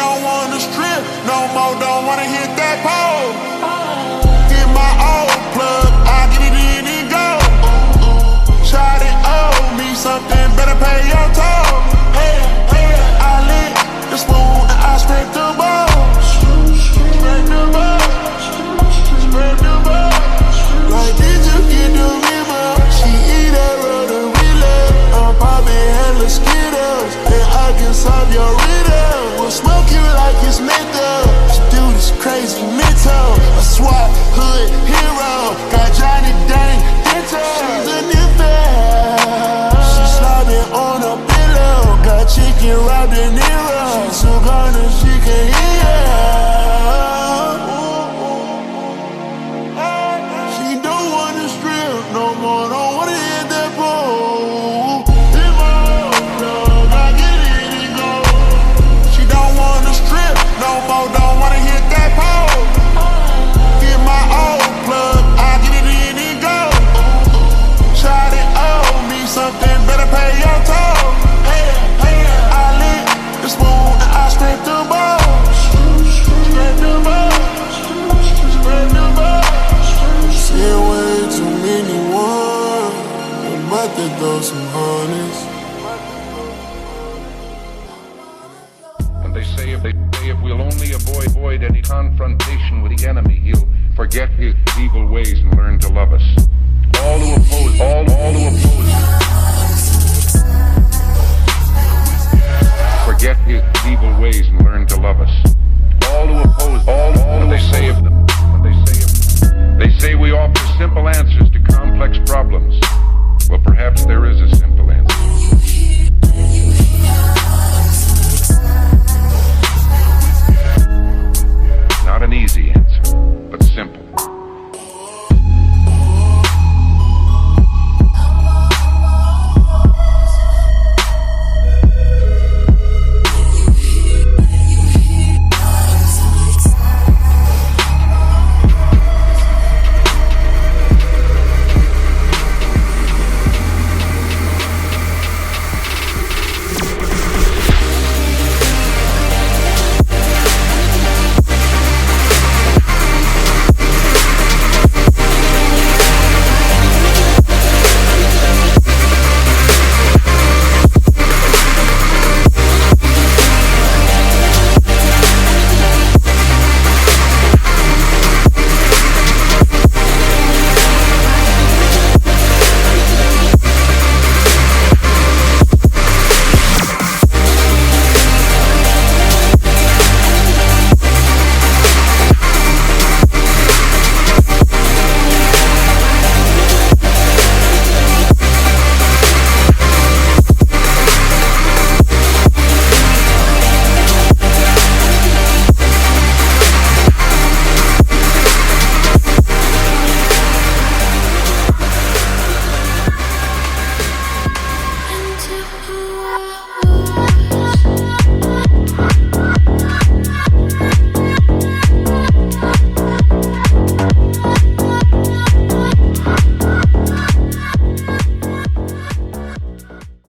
don't wanna strip no more, don't wanna hit that pole. Get my old plug, I get it in and go. Shawty owe me something, better pay your toll. I lit the spoon and I scrape the balls. Scrape the balls, scrape the balls. Like did you get the river? She eat that rudder relay. I'm popping hella Skittles, and I can solve your riddle. We'll smoke you like it's menthol. This dude is crazy mental. A SWAT hood hero. Got Johnny Dang dental. She's a nympho. She slobbing on a pillow. Got chicken wrapped in Nero. She's so gone and she can hear. She don't wanna strip no more. Don't wanna hit that pole. In my old plug, I get it and go. She don't wanna strip no more. Don't wanna hit that pole. Get my old plug, I get it in and go. Shawty owe me something, better pay your toll. I lit the spoon and I scrape the balls. Scrape the balls, scrape the balls. Seen way too many ones. I'm about to throw some harness. And they say if we'll only avoid any confrontation with the enemy, he'll forget his evil ways and learn to love us. All who oppose, all who oppose, forget his evil ways and learn to love us. All who oppose, all they say of them. They say we offer simple answers to complex problems. Well, perhaps there is a simple answer. Not an easy answer, but simple. Into